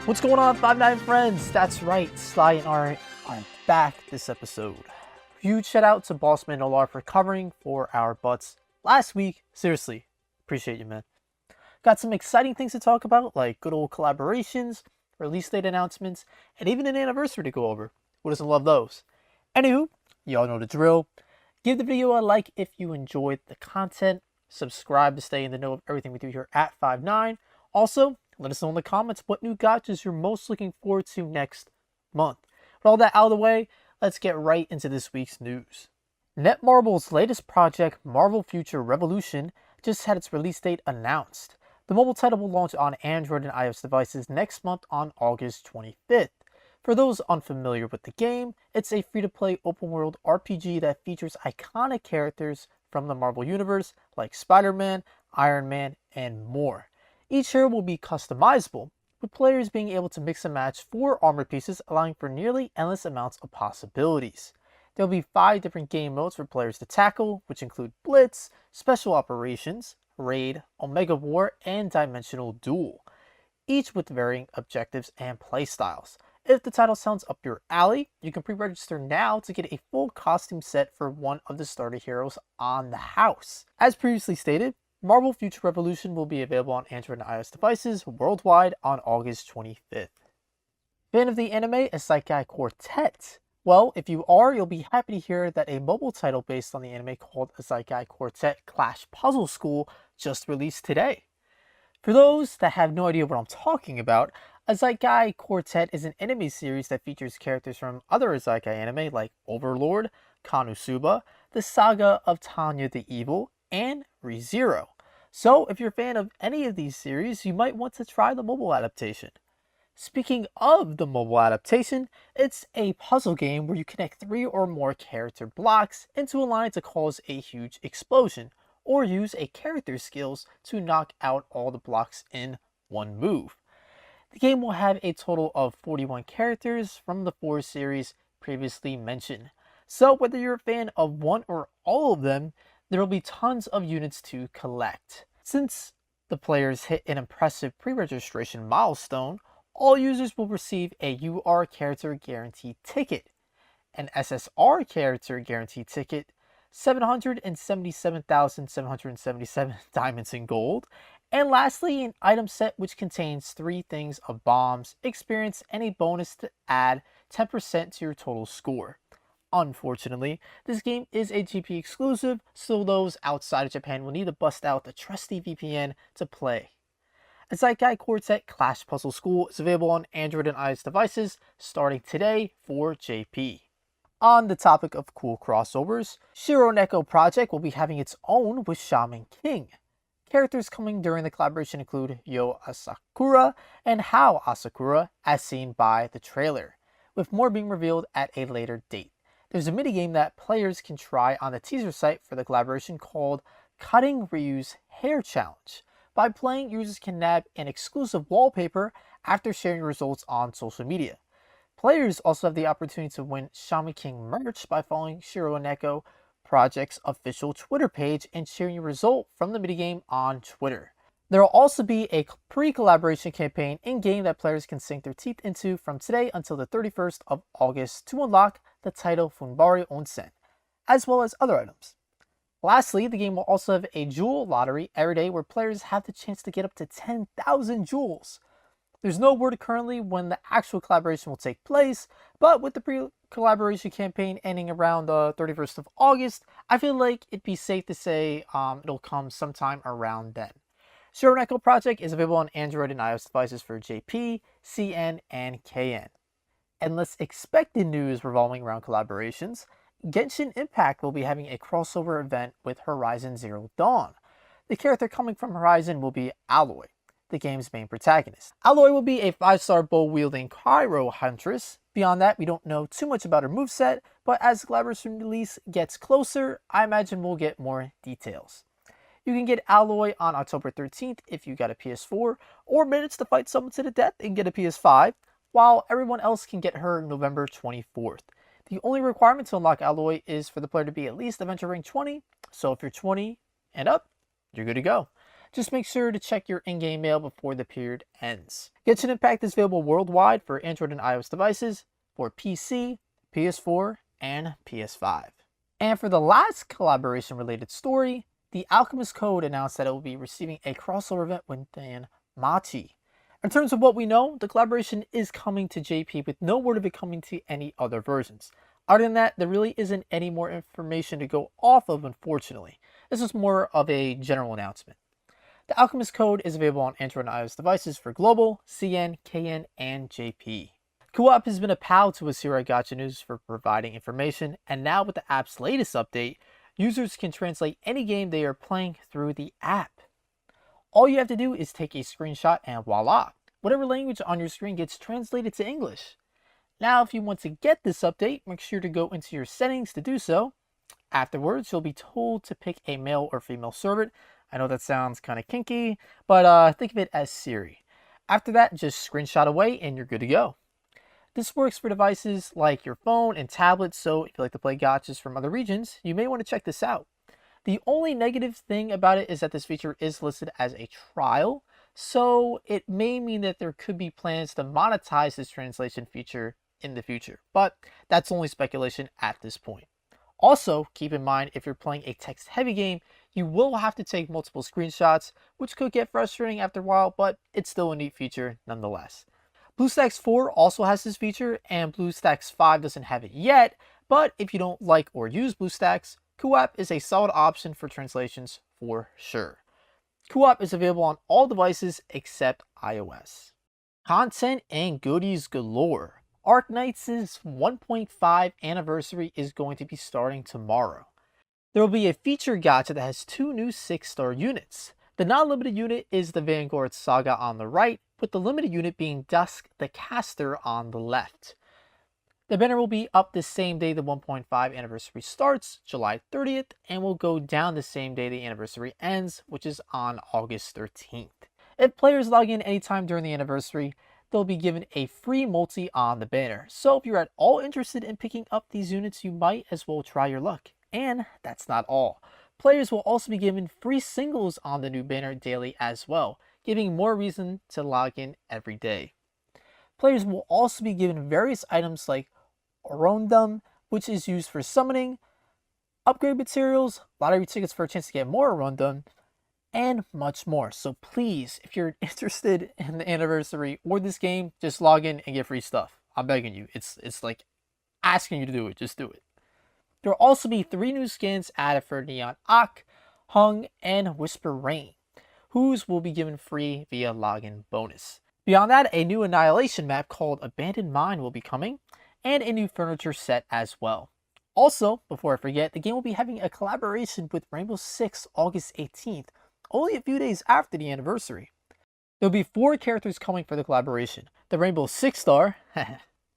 What's going on, 5-9 friends? That's right, Sly and Art are back this episode. Huge shout out to Bossman Olar for covering for our butts last week. Seriously, appreciate you, man. Got some exciting things to talk about, like good old collaborations, release date announcements, and even an anniversary to go over. Who doesn't love those? Anywho, y'all know the drill. Give the video a like if you enjoyed the content. Subscribe to stay in the know of everything we do here at 5-9. Also, let us know in the comments what new gachas you're most looking forward to next month. With all that out of the way, let's get right into this week's news. Netmarble's latest project, Marvel Future Revolution, just had its release date announced. The mobile title will launch on Android and iOS devices next month on August 25th. For those unfamiliar with the game, it's a free-to-play open-world RPG that features iconic characters from the Marvel Universe like Spider-Man, Iron Man, and more. Each hero will be customizable, with players being able to mix and match 4 armor pieces, allowing for nearly endless amounts of possibilities. There will be 5 different game modes for players to tackle, which include Blitz, Special Operations, Raid, Omega War, and Dimensional Duel, each with varying objectives and playstyles. If the title sounds up your alley, you can pre-register now to get a full costume set for one of the starter heroes on the house. As previously stated, Marvel Future Revolution will be available on Android and iOS devices worldwide on August 25th. Fan of the anime Isekai Quartet? Well, if you are, you'll be happy to hear that a mobile title based on the anime called Isekai Quartet Clash Puzzle School just released today. For those that have no idea what I'm talking about, Isekai Quartet is an anime series that features characters from other Isekai anime like Overlord, Konosuba, the Saga of Tanya the Evil, and ReZero. So if you're a fan of any of these series, you might want to try the mobile adaptation. Speaking of the mobile adaptation, it's a puzzle game where you connect 3 or more character blocks into a line to cause a huge explosion, or use a character's skills to knock out all the blocks in one move. The game will have a total of 41 characters from the 4 series previously mentioned. So whether you're a fan of one or all of them, there will be tons of units to collect. Since the players hit an impressive pre-registration milestone, all users will receive a UR character guarantee ticket, an SSR character guarantee ticket, 777,777 diamonds and gold, and lastly an item set which contains 3 things of bombs, experience, and a bonus to add 10% to your total score. Unfortunately, this game is a GP exclusive, so those outside of Japan will need to bust out the trusty VPN to play. Isekai Quartet Clash Puzzle School is available on Android and iOS devices starting today for JP. On the topic of cool crossovers, Shironeko Project will be having its own with Shaman King. Characters coming during the collaboration include Yo Asakura and Hao Asakura, as seen by the trailer, with more being revealed at a later date. There's a minigame that players can try on the teaser site for the collaboration called Cutting Ryu's Hair Challenge. By playing, users can nab an exclusive wallpaper after sharing results on social media. Players also have the opportunity to win Shaman King merch by following Shironeko Project's official Twitter page and sharing your result from the minigame on Twitter. There will also be a pre-collaboration campaign in-game that players can sink their teeth into from today until the 31st of August to unlock the title Funbari Onsen, as well as other items. Lastly, the game will also have a jewel lottery every day where players have the chance to get up to 10,000 jewels. There's no word currently when the actual collaboration will take place, but with the pre-collaboration campaign ending around the 31st of August, I feel like it'd be safe to say it'll come sometime around then. Shironeko Project is available on Android and iOS devices for JP, CN, and KN. And less expected news revolving around collaborations, Genshin Impact will be having a crossover event with Horizon Zero Dawn. The character coming from Horizon will be Aloy, the game's main protagonist. Aloy will be a 5-star bow-wielding Cairo huntress. Beyond that, we don't know too much about her moveset, but as the collaboration release gets closer, I imagine we'll get more details. You can get Aloy on October 13th if you got a PS4, or minutes to fight someone to the death and get a PS5, while everyone else can get her November 24th. The only requirement to unlock Aloy is for the player to be at least Adventure Rank 20, so if you're 20 and up, you're good to go. Just make sure to check your in-game mail before the period ends. Genshin Impact is available worldwide for Android and iOS devices, for PC, PS4, and PS5. And for the last collaboration-related story, the Alchemist Code announced that it will be receiving a crossover event with Machi. In terms of what we know, the collaboration is coming to JP with no word of it coming to any other versions. Other than that, there really isn't any more information to go off of, unfortunately. This is more of a general announcement. The Alchemist Code is available on Android and iOS devices for global, CN, KN, and JP. Qoo App has been a pal to us here at Gacha News for providing information, and now with the app's latest update, users can translate any game they are playing through the app. All you have to do is take a screenshot and voila, whatever language on your screen gets translated to English. Now, if you want to get this update, make sure to go into your settings to do so. Afterwards, you'll be told to pick a male or female servant. I know that sounds kind of kinky, but think of it as Siri. After that, just screenshot away and you're good to go. This works for devices like your phone and tablet, so if you like to play gachas from other regions, you may want to check this out. The only negative thing about it is that this feature is listed as a trial, so it may mean that there could be plans to monetize this translation feature in the future, but that's only speculation at this point. Also, keep in mind if you're playing a text-heavy game, you will have to take multiple screenshots, which could get frustrating after a while, but it's still a neat feature nonetheless. BlueStacks 4 also has this feature, and BlueStacks 5 doesn't have it yet, but if you don't like or use BlueStacks, Qoo App is a solid option for translations for sure. Qoo App is available on all devices except iOS. Content and goodies galore. Arknights' 1.5 anniversary is going to be starting tomorrow. There will be a feature gacha that has 2 new 6-star units. The non-limited unit is the Vanguard Saga on the right, with the limited unit being Dusk the Caster on the left. The banner will be up the same day the 1.5 anniversary starts, July 30th, and will go down the same day the anniversary ends, which is on August 13th. If players log in anytime during the anniversary, they'll be given a free multi on the banner. So if you're at all interested in picking up these units, you might as well try your luck. And that's not all. Players will also be given free singles on the new banner daily as well, giving more reason to log in every day. Players will also be given various items like Orondum, which is used for summoning, upgrade materials, lottery tickets for a chance to get more Orondum, and much more. So please, if you're interested in the anniversary or this game, just log in and get free stuff. I'm begging you. It's like asking you to do it. Just do it. There will also be 3 new skins added for Neon Ak, Hung, and Whisper Rain, whose will be given free via login bonus. Beyond that, a new Annihilation map called Abandoned Mine will be coming, and a new furniture set as well. Also, before I forget, the game will be having a collaboration with Rainbow Six August 18th, only a few days after the anniversary. There will be 4 characters coming for the collaboration. The Rainbow Six Star,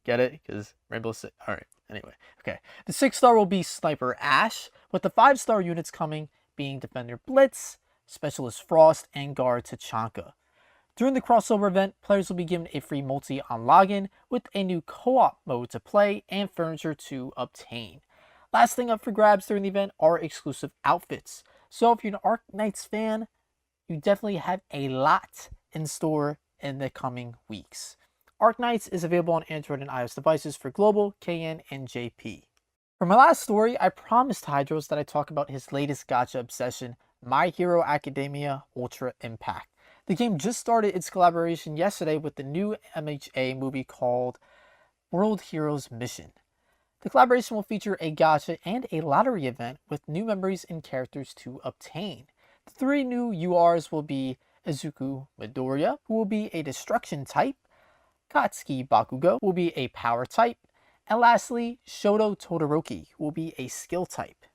get it? Because Rainbow Six, alright, anyway, okay. The 6-star will be Sniper Ash, with the 5-star units coming being Defender Blitz, Specialist Frost, and Guard Tachanka. During the crossover event, players will be given a free multi on login with a new co-op mode to play and furniture to obtain. Last thing up for grabs during the event are exclusive outfits. So if you're an Arknights fan, you definitely have a lot in store in the coming weeks. Arknights is available on Android and iOS devices for global, KN, and JP. For my last story, I promised Hydros that I talk about his latest gacha obsession, My Hero Academia Ultra Impact. The game just started its collaboration yesterday with the new MHA movie called World Heroes Mission. The collaboration will feature a gacha and a lottery event with new memories and characters to obtain. The 3 new URs will be Izuku Midoriya, who will be a destruction type, Katsuki Bakugo will be a power type, and lastly, Shoto Todoroki will be a skill type.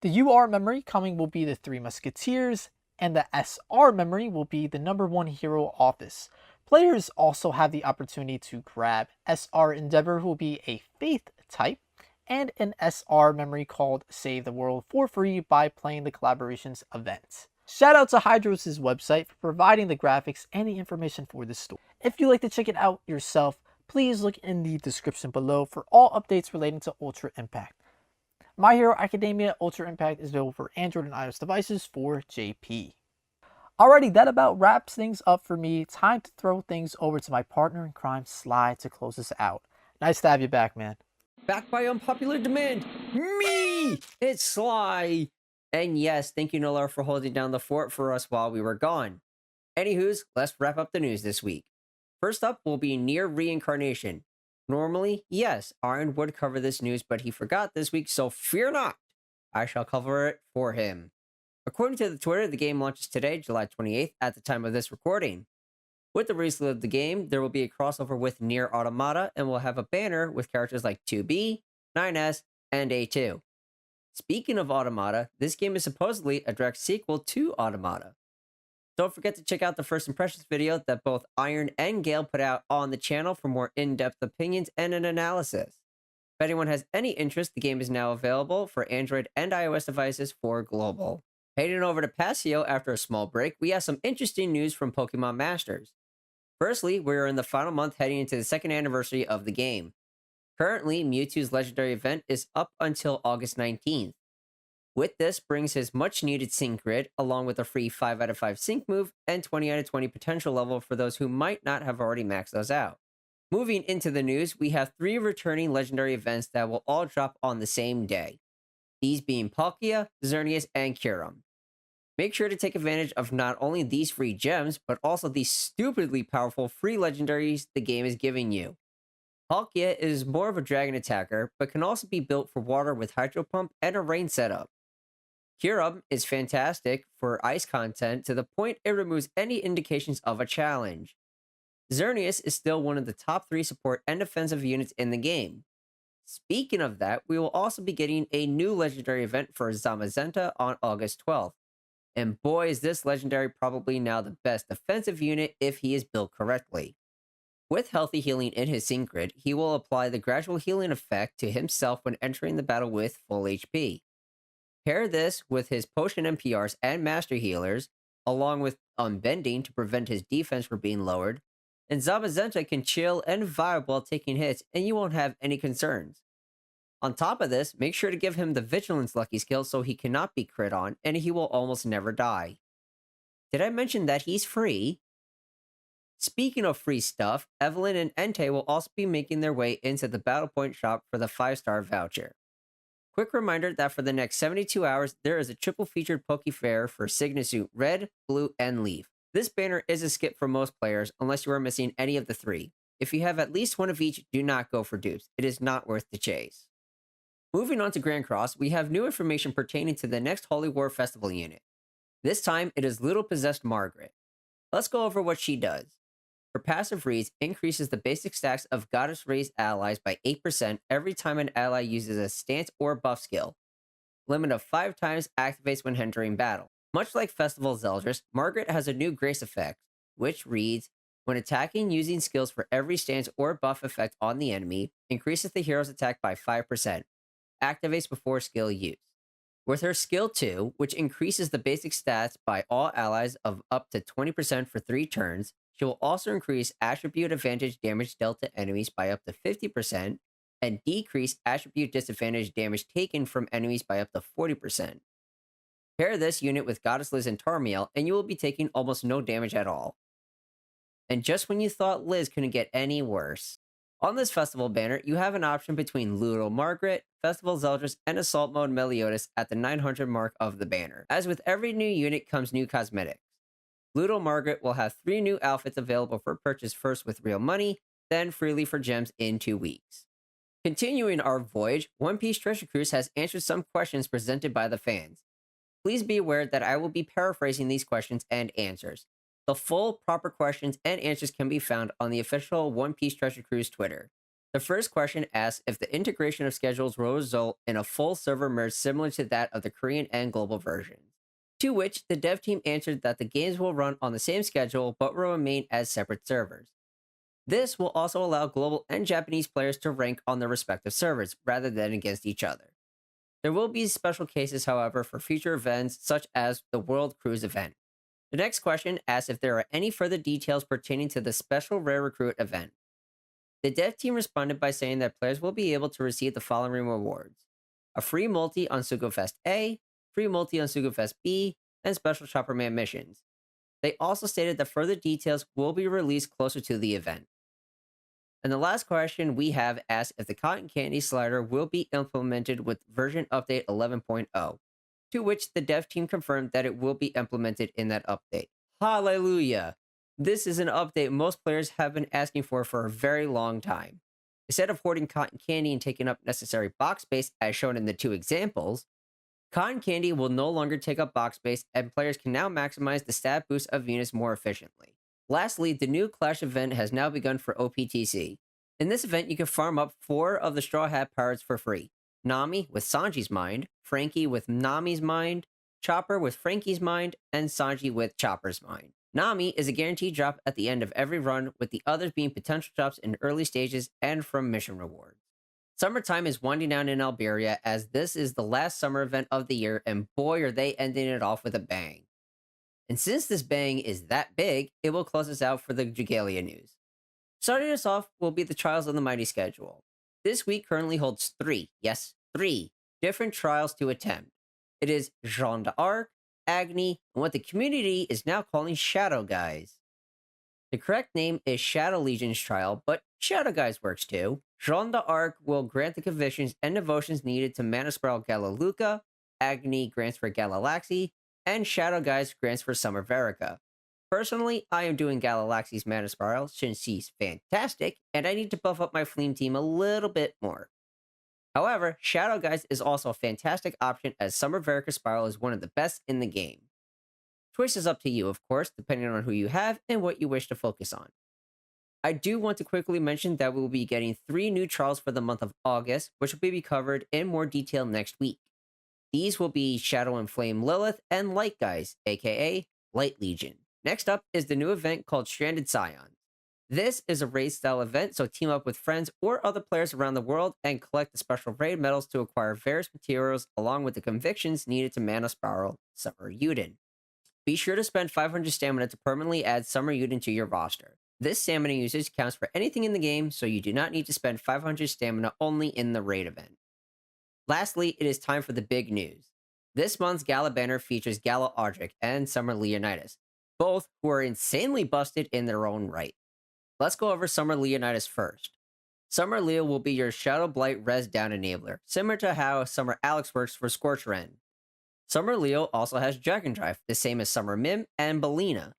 The UR memory coming will be the 3 Musketeers, and the SR memory will be the #1 hero office. Players also have the opportunity to grab SR Endeavor, who will be a Faith type, and an SR memory called Save the World for free by playing the collaboration's event. Shout out to Hydros' website for providing the graphics and the information for this story. If you'd like to check it out yourself, please look in the description below for all updates relating to Ultra Impact. My Hero Academia Ultra Impact is available for Android and iOS devices for JP. Alrighty, that about wraps things up for me. Time to throw things over to my partner in crime, Sly, to close us out. Nice to have you back, man. Back by unpopular demand, me! It's Sly! And yes, thank you, NieR, for holding down the fort for us while we were gone. Anywho's, let's wrap up the news this week. First up will be NieR Reincarnation. Normally, yes, Iron would cover this news, but he forgot this week, so fear not. I shall cover it for him. According to the Twitter, the game launches today, July 28th, at the time of this recording. With the release of the game, there will be a crossover with NieR Automata, and we'll have a banner with characters like 2B, 9S, and A2. Speaking of Automata, this game is supposedly a direct sequel to Automata. Don't forget to check out the first impressions video that both Iron and Gale put out on the channel for more in-depth opinions and an analysis. If anyone has any interest, the game is now available for Android and iOS devices for global. Heading over to Paseo after a small break, we have some interesting news from Pokemon Masters. Firstly, we are in the final month heading into the second anniversary of the game. Currently, Mewtwo's legendary event is up until August 19th. With this brings his much-needed sync grid, along with a free 5 out of 5 sync move and 20 out of 20 potential level for those who might not have already maxed those out. Moving into the news, we have 3 returning legendary events that will all drop on the same day. These being Palkia, Xerneas, and Kyurem. Make sure to take advantage of not only these free gems, but also the stupidly powerful free legendaries the game is giving you. Palkia is more of a dragon attacker, but can also be built for water with Hydro Pump and a rain setup. Kyurem is fantastic for ice content to the point it removes any indications of a challenge. Xerneas is still one of the top 3 support and defensive units in the game. Speaking of that, we will also be getting a new legendary event for Zamazenta on August 12th. And boy, is this legendary probably now the best defensive unit if he is built correctly. With healthy healing in his sync grid, he will apply the gradual healing effect to himself when entering the battle with full HP. Pair this with his potion MPRs and master healers, along with unbending to prevent his defense from being lowered, and Zamazenta can chill and vibe while taking hits, and you won't have any concerns. On top of this, make sure to give him the Vigilance lucky skill so he cannot be crit on, and he will almost never die. Did I mention that he's free? Speaking of free stuff, Evelyn and Entei will also be making their way into the Battle Point shop for the 5-star voucher. Quick reminder that for the next 72 hours, there is a triple featured Poke Fair for Signasuit Red, Blue, and Leaf. This banner is a skip for most players unless you are missing any of the 3. If you have at least one of each, do not go for dupes. It is not worth the chase. Moving on to Grand Cross, we have new information pertaining to the next Holy War Festival unit. This time, it is Little Possessed Margaret. Let's go over what she does. Her passive reads increases the basic stacks of Goddess Raised allies by 8% every time an ally uses a stance or buff skill. Limit of 5 times activates when entering battle. Much like Festival Zeldris, Margaret has a new Grace effect, which reads, when attacking using skills for every stance or buff effect on the enemy, increases the hero's attack by 5%. Activates before skill use. With her skill 2, which increases the basic stats by all allies of up to 20% for 3 turns, she will also increase attribute advantage damage dealt to enemies by up to 50% and decrease attribute disadvantage damage taken from enemies by up to 40%. Pair this unit with Goddess Liz and Tarmiel, and you will be taking almost no damage at all. And just when you thought Liz couldn't get any worse. On this festival banner, you have an option between Ludo Margaret, Festival Zeldris, and Assault Mode Meliodas at the 900 mark of the banner. As with every new unit comes new cosmetics. Ludo Margaret will have 3 new outfits available for purchase, first with real money, then freely for gems in 2 weeks. Continuing our voyage, One Piece Treasure Cruise has answered some questions presented by the fans. Please be aware that I will be paraphrasing these questions and answers. The full, proper questions and answers can be found on the official One Piece Treasure Cruise Twitter. The first question asks if the integration of schedules will result in a full server merge similar to that of the Korean and global versions. To which the dev team answered that the games will run on the same schedule but will remain as separate servers. This will also allow global and Japanese players to rank on their respective servers rather than against each other. There will be special cases, however, for future events such as the World Cruise event. The next question asks if there are any further details pertaining to the special Rare Recruit event. The dev team responded by saying that players will be able to receive the following rewards: a free multi on Sugofest A, free multi on Sugofest B, and special Chopperman missions. They also stated that further details will be released closer to the event. And the last question we have asked if the cotton candy slider will be implemented with version update 11.0, to which the dev team confirmed that it will be implemented in that update. Hallelujah! This is an update most players have been asking for a very long time. Instead of hoarding cotton candy and taking up necessary box space as shown in the two examples, cotton candy will no longer take up box space and players can now maximize the stat boost of units more efficiently. Lastly, the new Clash event has now begun for OPTC. In this event, you can farm up 4 of the Straw Hat Pirates for free. Nami with Sanji's Mind, Frankie with Nami's Mind, Chopper with Frankie's Mind, and Sanji with Chopper's Mind. Nami is a guaranteed drop at the end of every run, with the others being potential drops in early stages and from mission rewards. Summertime is winding down in Alberia, as this is the last summer event of the year, and boy are they ending it off with a bang. And since this bang is that big, it will close us out for the Dragalia news. Starting us off will be the Trials of the Mighty schedule. This week currently holds 3 different trials to attempt. It is Jeanne d'Arc, Agni, and what the community is now calling Shadow Guys. The correct name is Shadow Legion's trial, but Shadow Guys works too. Jeanne d'Arc will grant the convictions and devotions needed to Mana Spiral Galaluca, Agni grants for Galalaxy, and Shadow Guys grants for Summer Verica. Personally, I am doing Galalaxy's Mana Spiral since she's fantastic, and I need to buff up my Fleam team a little bit more. However, Shadow Guys is also a fantastic option, as Summer Verica Spiral is one of the best in the game. Choice is up to you, of course, depending on who you have and what you wish to focus on. I do want to quickly mention that we will be getting 3 new trials for the month of August, which will be covered in more detail next week. These will be Shadow and Flame Lilith and Light Guys, aka Light Legion. Next up is the new event called Stranded Scions. This is a raid-style event, so team up with friends or other players around the world and collect the special raid medals to acquire various materials along with the convictions needed to Mana Spiral Summer Yuden. Be sure to spend 500 stamina to permanently add Summer Yuden to your roster. This stamina usage counts for anything in the game, so you do not need to spend 500 stamina only in the raid event. Lastly, it is time for the big news. This month's Gala banner features Gala Audric and Summer Leonidas, both who are insanely busted in their own right. Let's go over Summer Leonidas first. Summer Leo will be your Shadow Blight res down enabler, similar to how Summer Alex works for Scorch Ren. Summer Leo also has Dragon Drive, the same as Summer Mim and Belina.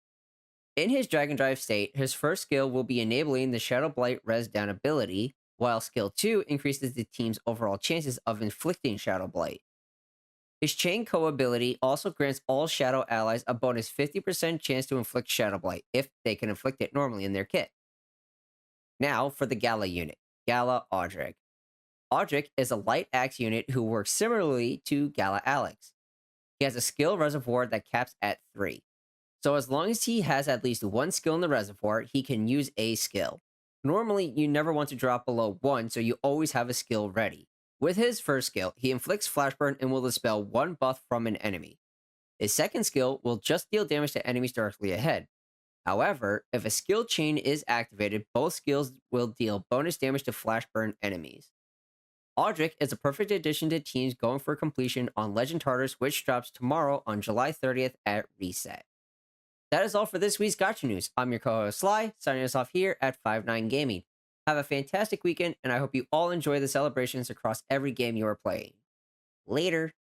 In his Dragon Drive state, his first skill will be enabling the Shadow Blight res down ability, while skill 2 increases the team's overall chances of inflicting Shadow Blight. His Chain Co ability also grants all Shadow allies a bonus 50% chance to inflict Shadow Blight, if they can inflict it normally in their kit. Now for the Gala unit, Gala Audric. Audric is a light axe unit who works similarly to Gala Alex. He has a skill reservoir that caps at 3. So as long as he has at least 1 skill in the reservoir, he can use a skill. Normally, you never want to drop below 1, so you always have a skill ready. With his first skill, he inflicts Flashburn and will dispel 1 buff from an enemy. His second skill will just deal damage to enemies directly ahead. However, if a skill chain is activated, both skills will deal bonus damage to Flashburn enemies. Audric is a perfect addition to teams going for completion on Legend Tartarus, which drops tomorrow on July 30th at Reset. That is all for this week's Gacha News. I'm your co-host Sly, signing us off here at 5-9 Gaming. Have a fantastic weekend, and I hope you all enjoy the celebrations across every game you are playing. Later.